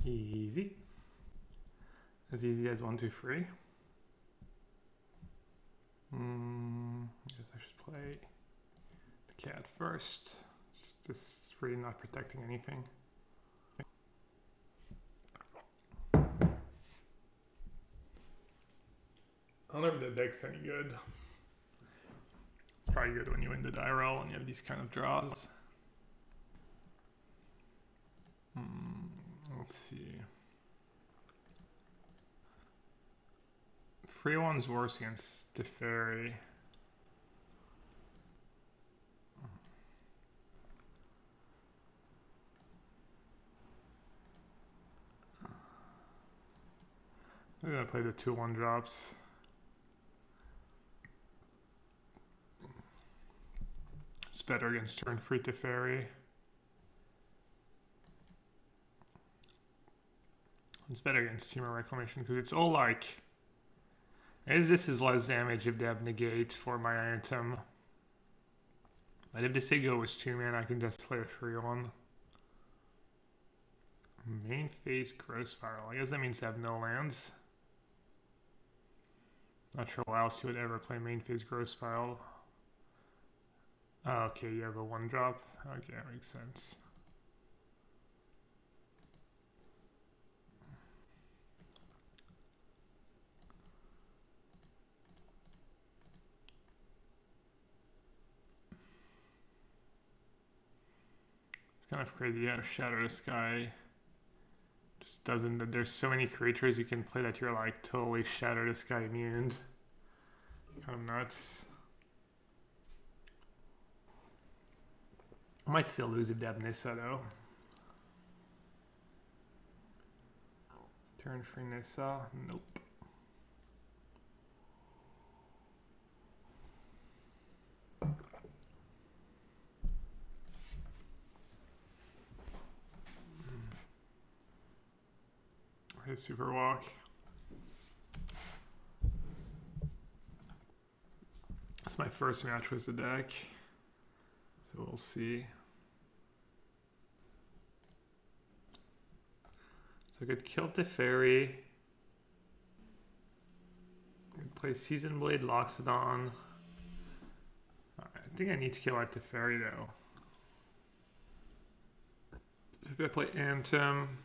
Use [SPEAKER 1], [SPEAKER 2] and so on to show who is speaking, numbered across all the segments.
[SPEAKER 1] Easy. As easy as 1, 2, 3. I guess I should play the cat first. This is really not protecting anything. I don't know if the deck's any good. It's probably good when you win the die roll and you have these kind of draws. Let's see. 3-1's worse against Teferi. I'm gonna play the 2-1 drops. It's better against turn 3 Teferi. It's better against Team of Reclamation because it's all like, as this is less damage if they have negate for my item. But if they say go with 2 man, I can just play a 3-1. Main phase growth spiral. I guess that means they have no lands. Not sure why else you would ever play main phase growth spiral. Oh, okay, you have a 1-drop. Okay, that makes sense. It's kind of crazy. Yeah, Shatter the Sky just doesn't. There's so many creatures you can play that you're like totally Shatter the Sky immune. Kind of nuts. I might still lose a Nissa though. Turn 3 Nissa. Nope. Hit Super Walk. It's my first match with the deck, so we'll see. So I could kill Teferi. I could play Season Blade, Loxodon. I think I need to kill out Teferi though. So if I play Anthem.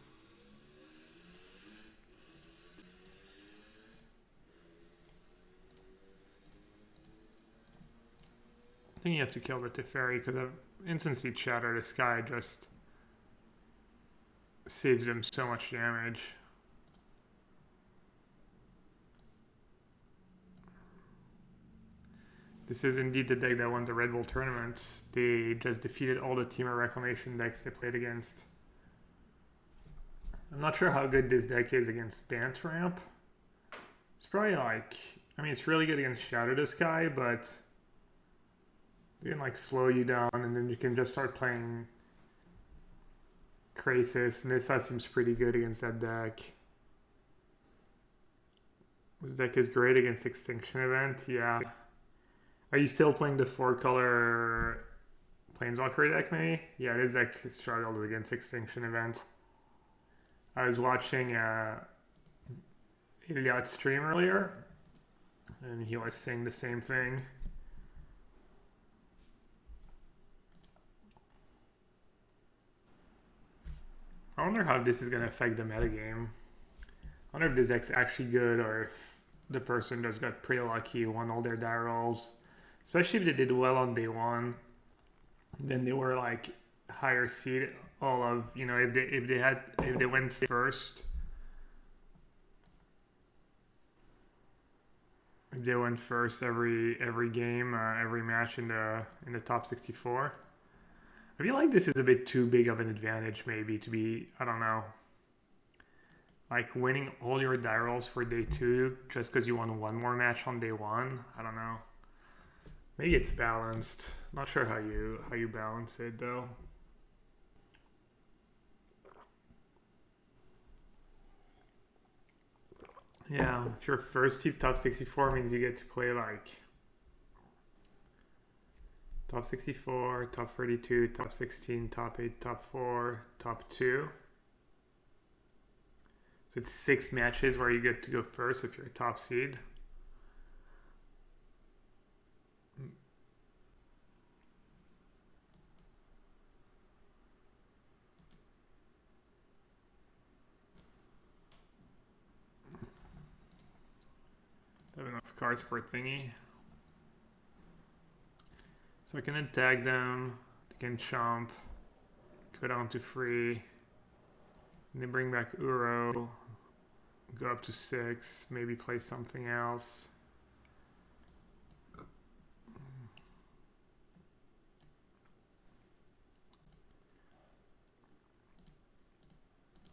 [SPEAKER 1] I think you have to kill the Teferi because instant speed Shatter the Sky just saves them so much damage. This is indeed the deck that won the Red Bull tournament. They just defeated all the Team of Reclamation decks they played against. I'm not sure how good this deck is against Bant Ramp. It's probably like, I mean, it's really good against Shatter the Sky, but you can like slow you down and then you can just start playing Krasis, and this seems pretty good against that deck. This deck is great against Extinction Event, yeah. Are you still playing the 4-color Planeswalker deck maybe? Yeah, this deck struggled against Extinction Event. I was watching Idiot's stream earlier, and he was saying the same thing. I wonder how this is going to affect the metagame. I wonder if this deck's actually good or if the person just got pretty lucky, won all their die rolls. Especially if they did well on day 1. Then they were like higher seed all of, you know, if they went first. If they went first every game, every match in the top 64. I feel like this is a bit too big of an advantage maybe to be, I don't know, like winning all your die rolls for day 2 just because you won one more match on day 1. I don't know. Maybe it's balanced. Not sure how you balance it though. Yeah, if you're first team top 64 means you get to play like top 64, top 32, top 16, top 8, top 4, top 2. So it's 6 matches where you get to go first if you're a top seed. I have enough cards for a thingy. So I can then tag them, I can chomp, go down to 3, and then bring back Uro, go up to 6, maybe play something else.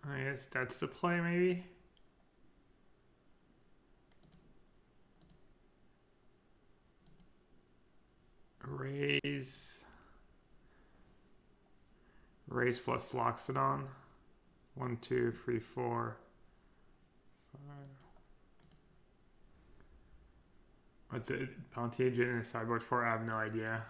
[SPEAKER 1] I guess that's the play, maybe. Raise plus Loxodon. 1, 2, 3, 4, 5. What's it? Bounty Agent in a sideboard 4? I have no idea.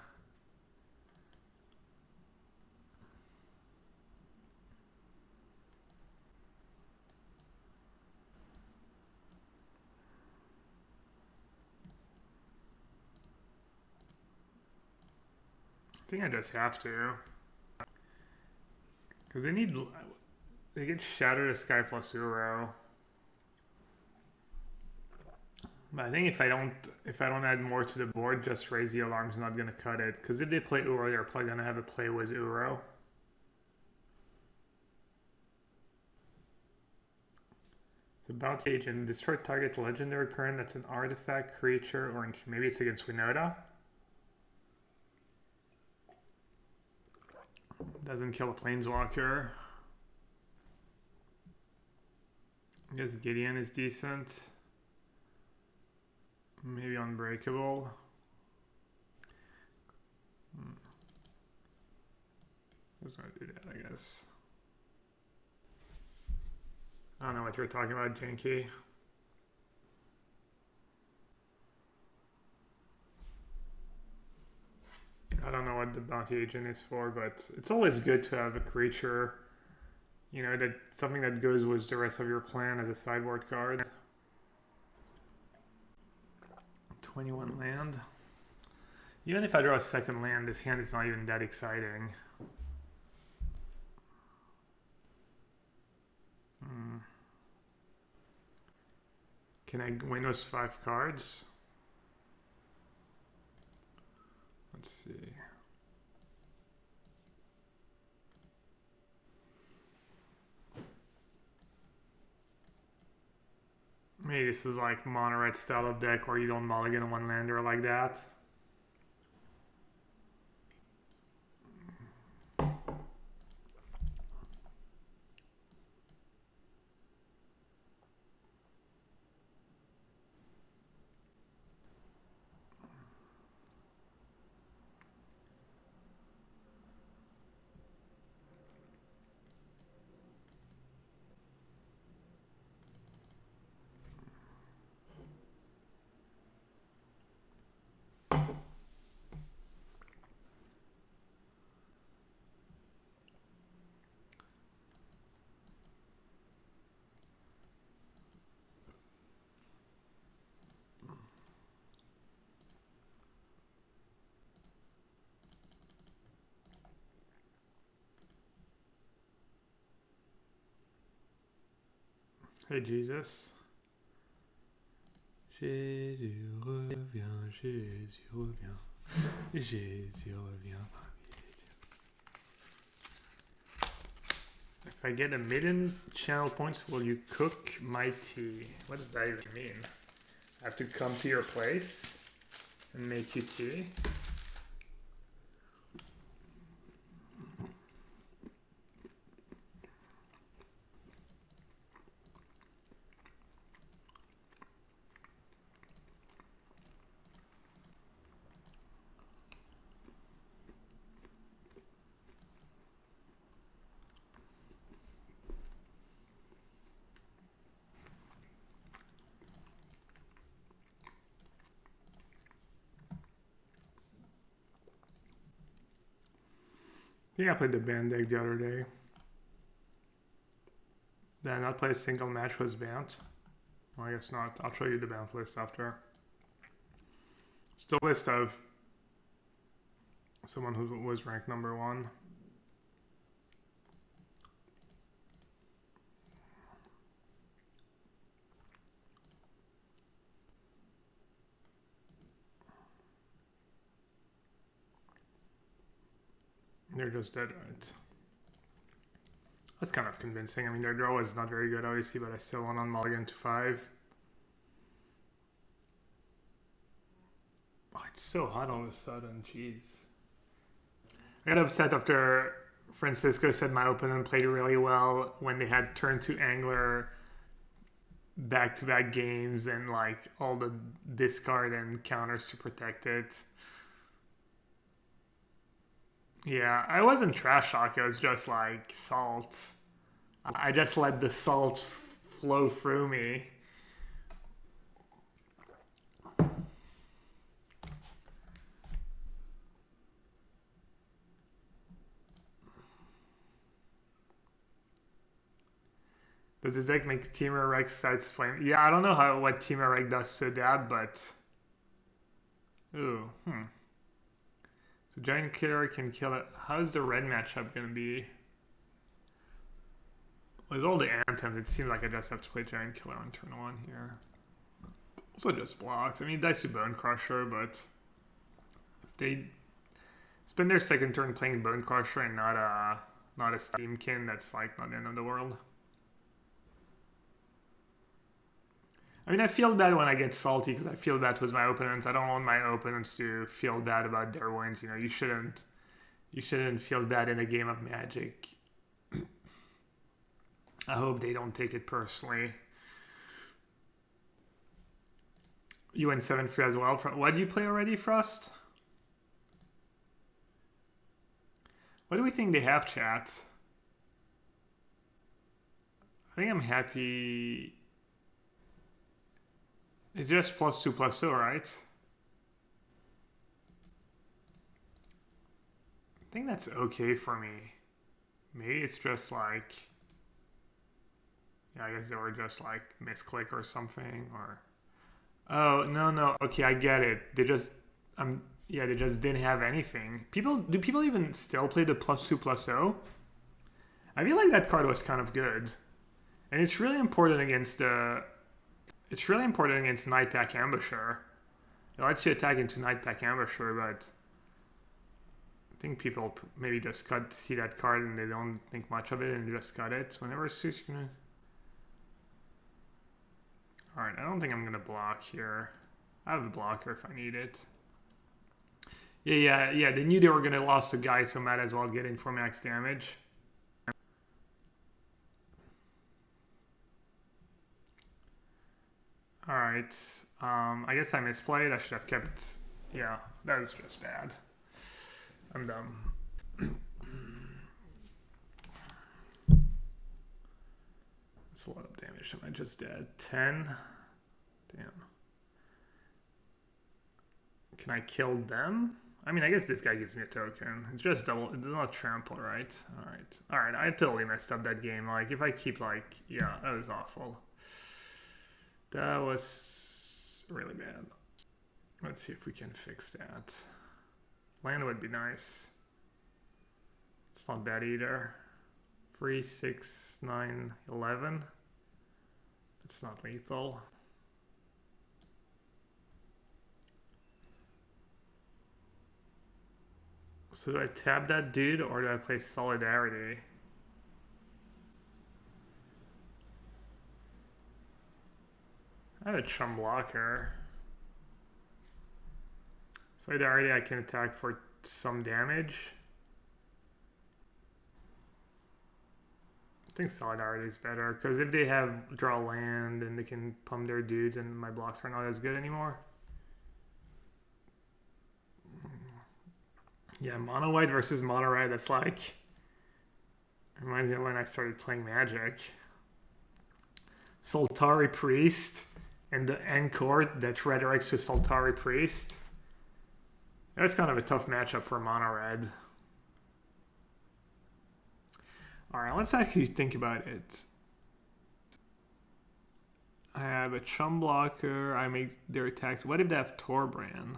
[SPEAKER 1] I think I just have to. Because they get Shatter the Sky plus Uro. But I think if I don't add more to the board, just Raise the Alarm's not gonna cut it. Because if they play Uro, they're probably gonna have a play with Uro. So Bounty Agent, destroy target legendary permanent that's an artifact, creature, or maybe it's against Winota. Doesn't kill a planeswalker. I guess Gideon is decent. Maybe Unbreakable. I was gonna do that, I guess. I don't know what you're talking about, Janky. I don't know what the Bounty Agent is for, but it's always good to have a creature, you know, that something that goes with the rest of your plan as a sideboard card. 21 land. Even if I draw a second land, this hand is not even that exciting. Can I win those 5 cards? Let's see. Maybe this is like mono red style of deck where you don't mulligan a one lander like that. Hey Jesus. Jésus revient, Jésus revient, Jésus revient. If I get 1,000,000 channel points, will you cook my tea? What does that even mean? I have to come to your place and make you tea? I think I played the band deck the other day. Did I not play a single match was banned? Well, I guess not. I'll show you the banned list after. Still list of someone who was ranked #1. They're just dead, right? That's kind of convincing. I mean, their draw is not very good, obviously, but I still won on mulligan to 5. Oh, it's so hot all of a sudden, jeez. I got upset after Francisco said my opponent played really well when they had turn 2 angler back-to-back games and like all the discard and counters to protect it. Yeah, I wasn't trash talk, it was just like salt. I just let the salt flow through me. Does this deck make Teamer Rex sides flame? Yeah, I don't know what Teamer Rex does to that, but... Ooh, So Giant Killer can kill it. How's the red matchup gonna be? With all the anthems, it seems like I just have to play Giant Killer on turn 1 here. Also just blocks. I mean, dice to Bone Crusher, but... If they spend their second turn playing Bone Crusher and not a Steamkin, that's like not the end of the world. I mean, I feel bad when I get salty because I feel bad with my opponents. I don't want my opponents to feel bad about their wins. You know, you shouldn't feel bad in a game of Magic. I hope they don't take it personally. You went 7-3 as well. What do you play already, Frost? What do we think they have, chat? I think I'm happy. It's just +2/+2, right? I think that's okay for me. Maybe it's just like... Yeah, I guess they were just like misclick or something, or... Oh, no. Okay, I get it. They just... yeah, they just didn't have anything. Do people even still play the +2/+0? I feel like that card was kind of good. And it's really important against the... It's really important against Nightpack Ambusher. It lets you attack into Nightpack Ambusher, but I think people maybe just see that card and they don't think much of it and just cut it. Whenever Sue's gonna... Alright, I don't think I'm gonna block here. I have a blocker if I need it. Yeah, they knew they were gonna lose a guy, so might as well get in for max damage. Alright, I guess I misplayed. I should have kept... Yeah, that was just bad. I'm dumb. That's a lot of damage. Am I just dead? 10? Damn. Can I kill them? I mean, I guess this guy gives me a token. It's just double... It's not trample, right? Alright, I totally messed up that game. Like, if I keep like... Yeah, that was awful. That was really bad. Let's see if we can fix that. Land would be nice. It's not bad either. 3, 6, 9, 11. It's not lethal. So do I tab that dude or do I play Solidarity? I have a chum blocker. Solidarity, I can attack for some damage. I think Solidarity is better, because if they have draw land and they can pump their dudes and my blocks are not as good anymore. Yeah, mono white versus mono red, that's like... Reminds me of when I started playing Magic. Soltari Priest and the Encore that redirects to Soltari Priest. That's kind of a tough matchup for mono red. Alright, let's actually think about it. I have a chum blocker. I make their attacks. What if they have Torbrand?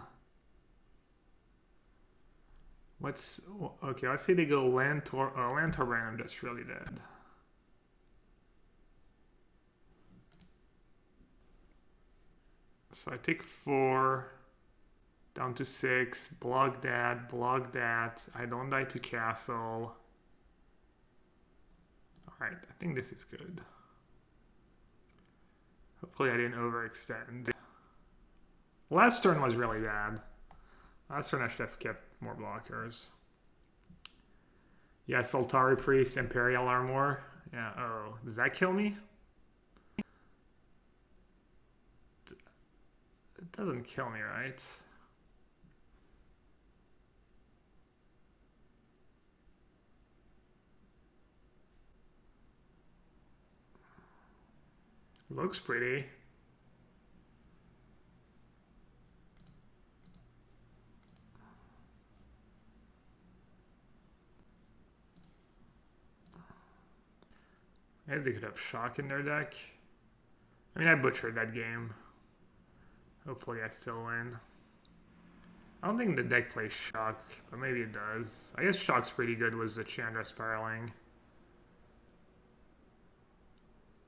[SPEAKER 1] What's okay? Let's say they go land Torbrand. I'm just really dead. So I take 4 down to 6. Block that. Block that. I don't die to castle. All right. I think this is good. Hopefully I didn't overextend. Last turn was really bad. Last turn I should have kept more blockers. Yeah, Soltari Priest, Imperial Armor. Yeah, oh, does that kill me? It doesn't kill me, right? Looks pretty. I guess they could have Shock in their deck. I mean, I butchered that game. Hopefully I still win. I don't think the deck plays Shock, but maybe it does. I guess Shock's pretty good with the Chandra Spiraling.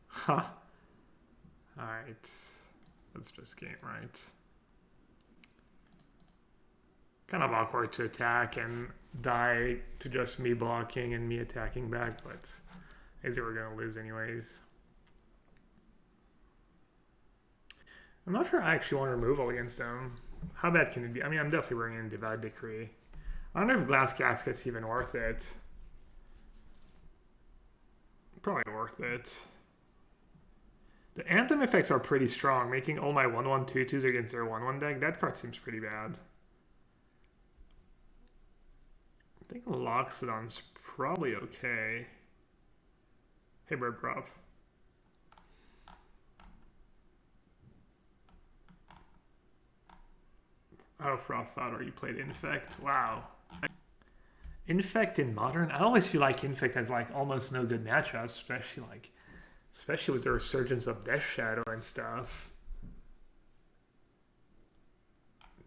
[SPEAKER 1] Huh. Alright. That's just game, right? Kind of awkward to attack and die to just me blocking and me attacking back, but I guess they were going to lose anyways. I'm not sure I actually want removal against them. How bad can it be? I mean, I'm definitely bringing in Divide Decree. I don't know if Glass Casket's even worth it. Probably worth it. The Anthem effects are pretty strong, making all my 1/1 2/2s against their 1/1 deck. That card seems pretty bad. I think Loxodon's probably okay. Hey, Bird Prop. Oh, Frost Otter, you played Infect. Wow. Infect in Modern? I always feel like Infect has like almost no good matchups, especially with the resurgence of Death Shadow and stuff.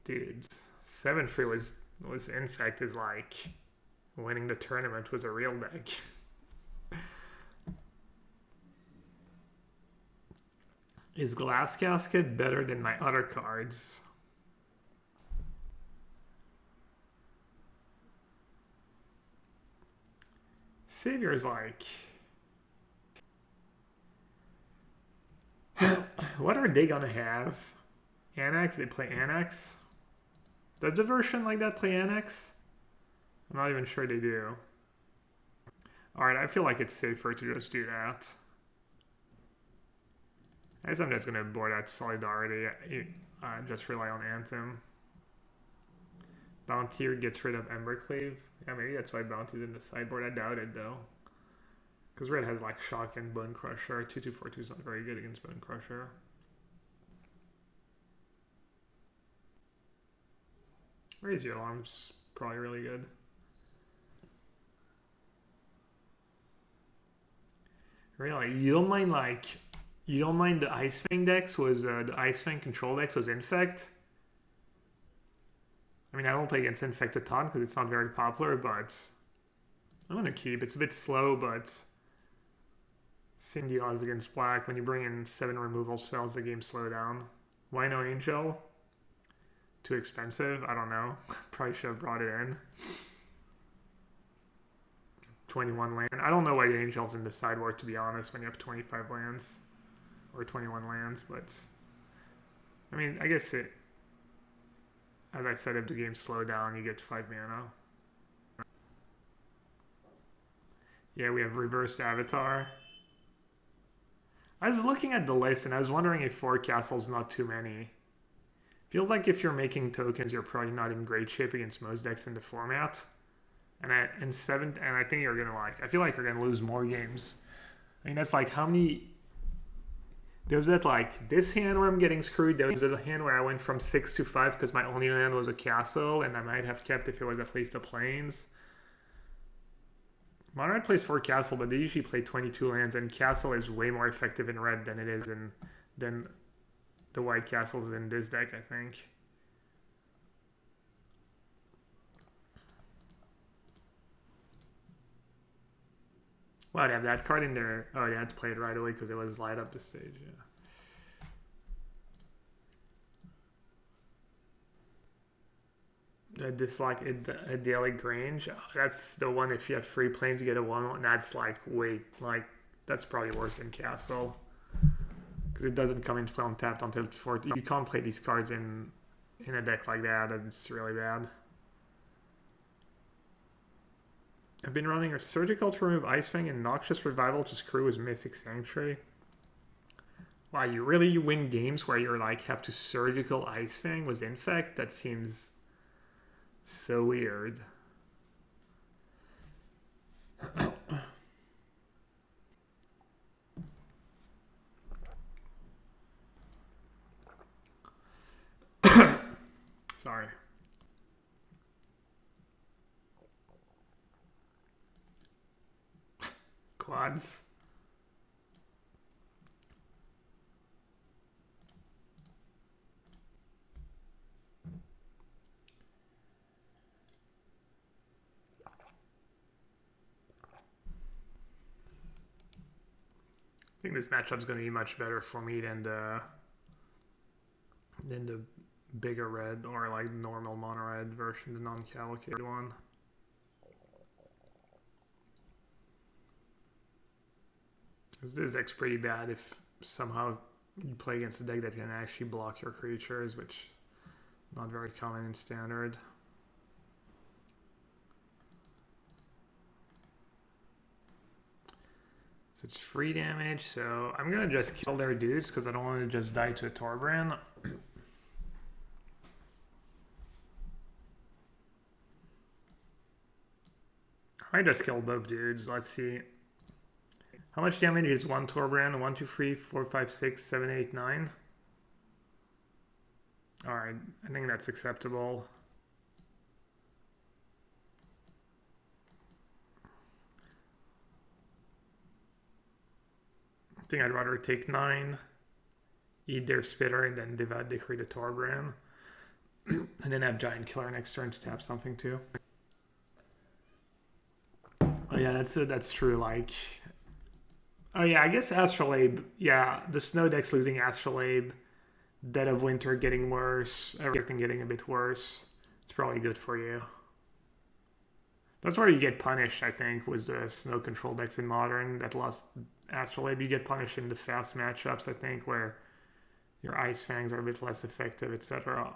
[SPEAKER 1] Dude, 7-3 was Infect is like winning the tournament with a real deck. Is Glass Casket better than my other cards? Savior is like... What are they gonna have? Annex? They play Annex? Does a version like that play Annex? I'm not even sure they do. Alright, I feel like it's safer to just do that. I guess I'm just gonna board out Solidarity. Just rely on Anthem. Bounty gets rid of Embercleave. Yeah, maybe that's why Bounty's in the sideboard. I doubt it though. Because Red has like Shock and Bone Crusher. 2/2/4/2 is not very good against Bone Crusher. Raise Your Alarm's probably really good. Really, you don't mind the Ice Fang decks was the Ice Fang control decks was Infect. I mean, I don't play against Infect a ton because it's not very popular, but I'm gonna keep. It's a bit slow, but Cindy odds against Black. When you bring in 7 removal spells, the game slow down. Why no Angel? Too expensive? I don't know. Probably should have brought it in. 21 land. I don't know why the Angel's in the sideboard, to be honest, when you have 25 lands. Or 21 lands, but... I mean, I guess it... As I said, if the game slowed down, you get 5 mana. Yeah, we have Reversed Avatar. I was looking at the list, and I was wondering if 4 castles not too many. Feels like if you're making tokens, you're probably not in great shape against most decks in the format. And I think you're gonna I feel like you're gonna lose more games. I mean, that's like how many. There was that like this hand where I'm getting screwed. There was a hand where I went from 6 to 5 because my only land was a castle, and I might have kept if it was at least a plains. Modern plays 4 castle, but they usually play 22 lands, and castle is way more effective in red than it is in than the white castles in this deck, I think. Wow, they have that card in there. Oh, they had to play it right away because it was light up the stage, yeah. Dislike idyllic Grange. Oh, that's the one. If you have 3 planes, you get a 1. That's like that's probably worse than Castle because it doesn't come into play untapped until 4. You can't play these cards in a deck like that. And it's really bad. I've been running a Surgical to remove Ice Fang and Noxious Revival to screw with Mystic Sanctuary. Wow, you really win games where you're like have to Surgical Ice Fang with Infect? That seems so weird. Sorry. Quads. I think this matchup's going to be much better for me than the bigger red or like normal mono red version, the non-cavalcade one. This deck's pretty bad if somehow you play against a deck that can actually block your creatures, which is not very common in standard. So it's free damage, so I'm gonna just kill their dudes because I don't want to just die to a Torbran. I might just kill both dudes. Let's see. How much damage is one Torbran? 1, 2, 3, 4, 5, 6, 7, 8, 9. Alright, I think that's acceptable. I think I'd rather take 9, eat their Spitter, and then Divad Decree the Torbran. And then have Giant Killer next turn to tap something too. Oh yeah, that's true, like... Oh yeah, I guess Astrolabe, yeah, the Snow deck's losing Astrolabe, Dead of Winter getting worse, everything getting a bit worse. It's probably good for you. That's where you get punished, I think, with the Snow control decks in Modern that lost Astrolabe. You get punished in the fast matchups, I think, where your Ice Fangs are a bit less effective, etc.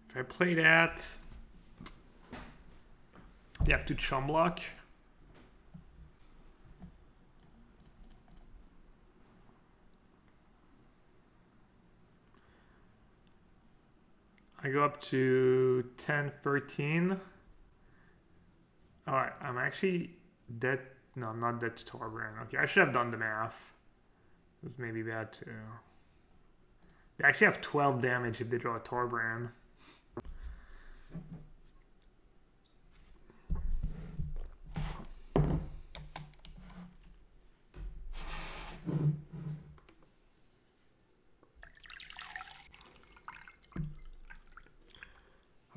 [SPEAKER 1] If I play that, you have to chum block. I go up to 10, 13. Alright, I'm actually dead. No, I'm not dead to Torbran. Okay, I should have done the math. This may be bad too. They actually have 12 damage if they draw a Torbran.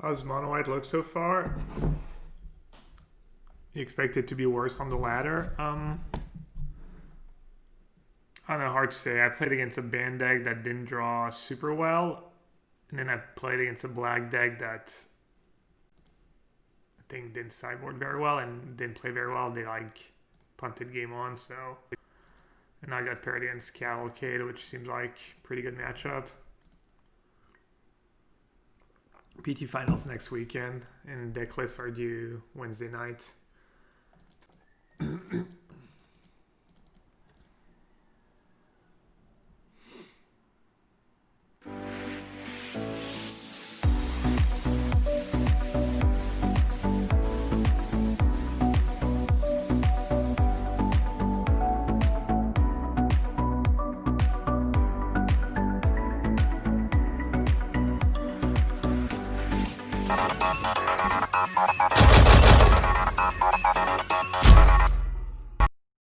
[SPEAKER 1] How's Mono White look so far? You expect it to be worse on the ladder? I don't know, hard to say. I played against a band deck that didn't draw super well. And then I played against a black deck that I think didn't sideboard very well and didn't play very well. They like punted game 1, so. And I got paired against Cavalcade, which seems like a pretty good matchup. PT finals next weekend, and deck lists are due Wednesday night.